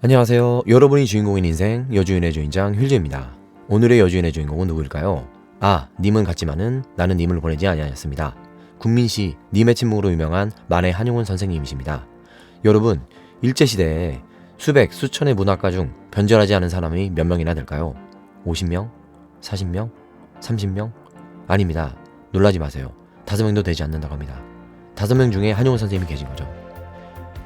안녕하세요. 여러분이 주인공인 인생 여주인의 주인장 휠즈입니다. 오늘의 여주인의 주인공은 누구일까요? 님은 같지만은 나는 님을 보내지 아니하였습니다. 국민시 님의 침묵으로 유명한 만해 한용운 선생님이십니다. 여러분, 일제시대에 수백, 수천의 문학가 중 변절하지 않은 사람이 몇 명이나 될까요? 50명? 40명? 30명? 아닙니다. 놀라지 마세요. 5명도 되지 않는다고 합니다. 5명 중에 한용운 선생님이 계신 거죠.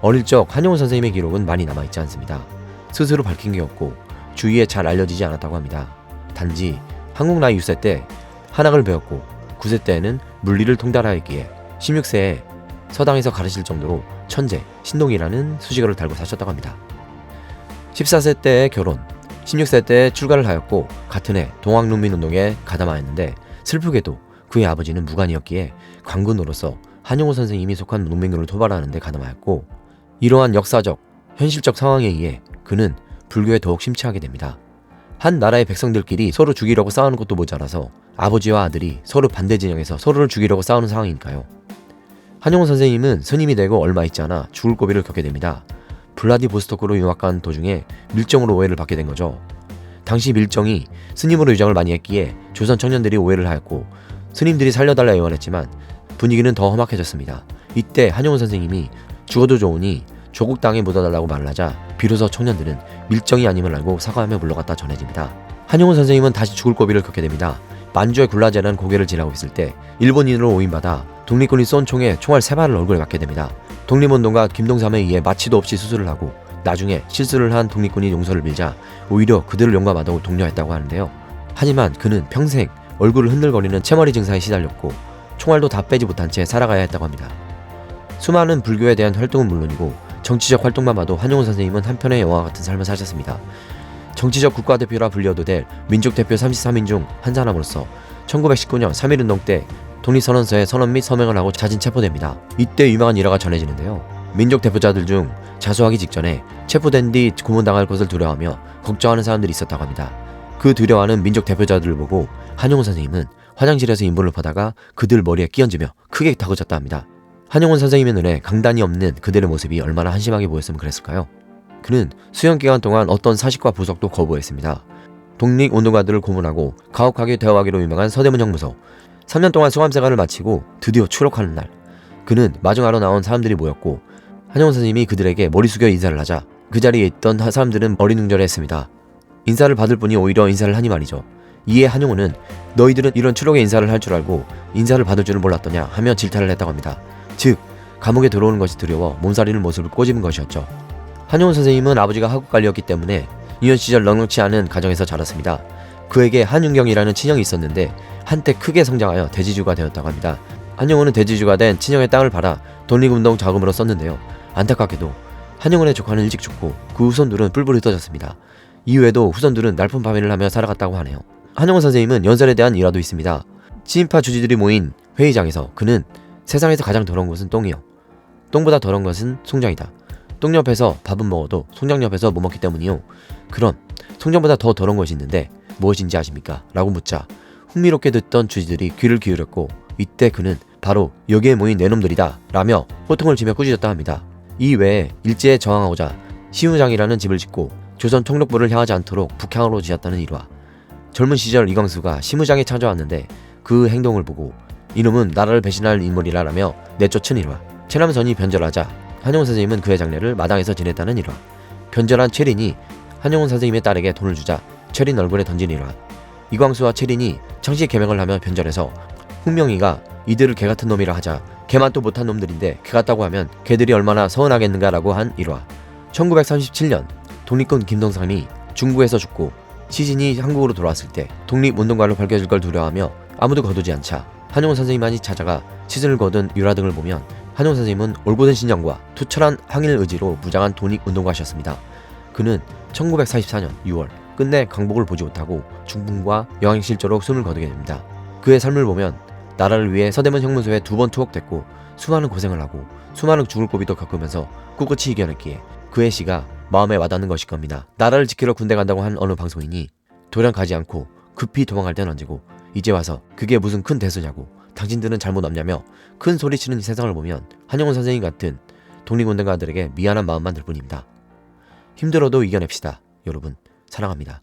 어릴 적 한용운 선생님의 기록은 많이 남아있지 않습니다. 스스로 밝힌 게 없고 주위에 잘 알려지지 않았다고 합니다. 단지 한국 나이 6세 때 한학을 배웠고 9세 때에는 물리를 통달하였기에 16세에 서당에서 가르칠 정도로 천재, 신동이라는 수식어를 달고 사셨다고 합니다. 14세 때 결혼, 16세 때 출가를 하였고 같은 해 동학농민운동에 가담하였는데 슬프게도 그의 아버지는 무관이었기에 관군으로서 한용운 선생님이 속한 농민군을 토벌하는 데 가담하였고 이러한 역사적, 현실적 상황에 의해 그는 불교에 더욱 심취하게 됩니다. 한 나라의 백성들끼리 서로 죽이려고 싸우는 것도 모자라서 아버지와 아들이 서로 반대 진영에서 서로를 죽이려고 싸우는 상황이니까요. 한용운 선생님은 스님이 되고 얼마 있지 않아 죽을 고비를 겪게 됩니다. 블라디보스토크로 유학 간 도중에 밀정으로 오해를 받게 된 거죠. 당시 밀정이 스님으로 유장을 많이 했기에 조선 청년들이 오해를 하였고 스님들이 살려달라 애원했지만 분위기는 더 험악해졌습니다. 이때 한용운 선생님이 죽어도 좋으니 조국 땅에 묻어달라고 말을 하자 비로소 청년들은 밀정이 아님을 알고 사과하며 물러갔다 전해집니다. 한용운 선생님은 다시 죽을 고비를 겪게 됩니다. 만주의 굴라제라는 고개를 지나고 있을 때 일본인으로 오인받아 독립군이 쏜 총에 총알 3발을 얼굴에 맞게 됩니다. 독립운동가 김동삼에 의해 마취도 없이 수술을 하고 나중에 실수를 한 독립군이 용서를 빌자 오히려 그들을 용감하다고 독려했다고 하는데요. 하지만 그는 평생 얼굴을 흔들거리는 채머리 증상에 시달렸고 총알도 다 빼지 못한 채 살아가야 했다고 합니다. 수많은 불교에 대한 활동은 물론이고 정치적 활동만 봐도 한용운 선생님은 한편의 영화 같은 삶을 사셨습니다. 정치적 국가대표라 불려도 될 민족대표 33인 중 한 사람으로서 1919년 3.1운동 때 독립선언서에 선언 및 서명을 하고 자진 체포됩니다. 이때 유명한 일화가 전해지는데요. 민족대표자들 중 자수하기 직전에 체포된 뒤 고문당할 것을 두려워하며 걱정하는 사람들이 있었다고 합니다. 그 두려워하는 민족대표자들을 보고 한용운 선생님은 화장실에서 인분을 퍼다가 그들 머리에 끼얹으며 크게 다그쳤다 합니다. 한용운 선생님의 눈에 강단이 없는 그들의 모습이 얼마나 한심하게 보였으면 그랬을까요? 그는 수용기간 동안 어떤 사식과 부석도 거부했습니다. 독립운동가들을 고문하고 가혹하게 대우하기로 유명한 서대문 형무소. 3년 동안 수감생활을 마치고 드디어 추록하는 날, 그는 마중하러 나온 사람들이 모였고 한용운 선생님이 그들에게 머리 숙여 인사를 하자 그 자리에 있던 사람들은 머리눈절했습니다. 인사를 받을 분이 오히려 인사를 하니 말이죠. 이에 한용운은 너희들은 이런 추록의 인사를 할 줄 알고 인사를 받을 줄은 몰랐더냐 하며 질타를 했다고 합니다. 즉, 감옥에 들어오는 것이 두려워 몸살이는 모습을 꼬집은 것이었죠. 한용운 선생님은 아버지가 하국관리였기 때문에 유년 시절 넉넉치 않은 가정에서 자랐습니다. 그에게 한윤경이라는 친형이 있었는데 한때 크게 성장하여 대지주가 되었다고 합니다. 한용운은 대지주가 된 친형의 땅을 팔아 독립운동 자금으로 썼는데요. 안타깝게도 한용운의 조카는 일찍 죽고 그 후손들은 뿔뿔이 흩어졌습니다. 이후에도 후손들은 날품파면을 하며 살아갔다고 하네요. 한용운 선생님은 연설에 대한 일화도 있습니다. 친일파 주지들이 모인 회의장에서 그는 세상에서 가장 더러운 것은 똥이요, 똥보다 더러운 것은 송장이다. 똥 옆에서 밥은 먹어도 송장 옆에서 못 먹기 때문이요. 그럼 송장보다 더 더러운 것이 있는데 무엇인지 아십니까? 라고 묻자 흥미롭게 듣던 주지들이 귀를 기울였고 이때 그는 바로 여기에 모인 내놈들이다 라며 호통을 치며 꾸짖었다 합니다. 이 외에 일제에 저항하고자 시우장이라는 집을 짓고 조선 총독부를 향하지 않도록 북향으로 지었다는 일화. 젊은 시절 이광수가 시무장에 찾아왔는데 그 행동을 보고 이놈은 나라를 배신할 인물이라 라며 내쫓은 일화. 체남선이 변절하자 한용운 선생님은 그의 장례를 마당에서 지냈다는 일화. 변절한 최린이 한용운 선생님의 딸에게 돈을 주자 최린 얼굴에 던진 일화. 이광수와 최린이 창씨 개명을 하며 변절해서 훈명이가 이들을 개같은 놈이라 하자 개만 또 못한 놈들인데 개같다고 하면 개들이 얼마나 서운하겠는가 라고 한 일화. 1937년 독립군 김동삼이 중국에서 죽고 시신이 한국으로 돌아왔을 때 독립운동가로 밝혀질 걸 두려워하며 아무도 거두지 않자 한용운 선생님만이 찾아가 시신을 거둔 일화 등을 보면 한용운 선생님은 올곧은 신념과 투철한 항일 의지로 무장한 독립운동가셨습니다. 그는 1944년 6월 끝내 강복을 보지 못하고 중풍과 영양실조로 숨을 거두게 됩니다. 그의 삶을 보면 나라를 위해 서대문 형무소에 2번 투옥됐고 수많은 고생을 하고 수많은 죽을 고비도 겪으면서 꿋꿋이 이겨냈기에 그의 시가 마음에 와닿는 것일 겁니다. 나라를 지키러 군대 간다고 한 어느 방송인이 도량 가지 않고 급히 도망갈 땐 언제고 이제 와서 그게 무슨 큰 대수냐고 당신들은 잘못 없냐며 큰 소리치는 이 세상을 보면 한용운 선생님 같은 독립운동가들에게 미안한 마음만 들 뿐입니다. 힘들어도 이겨냅시다. 여러분 사랑합니다.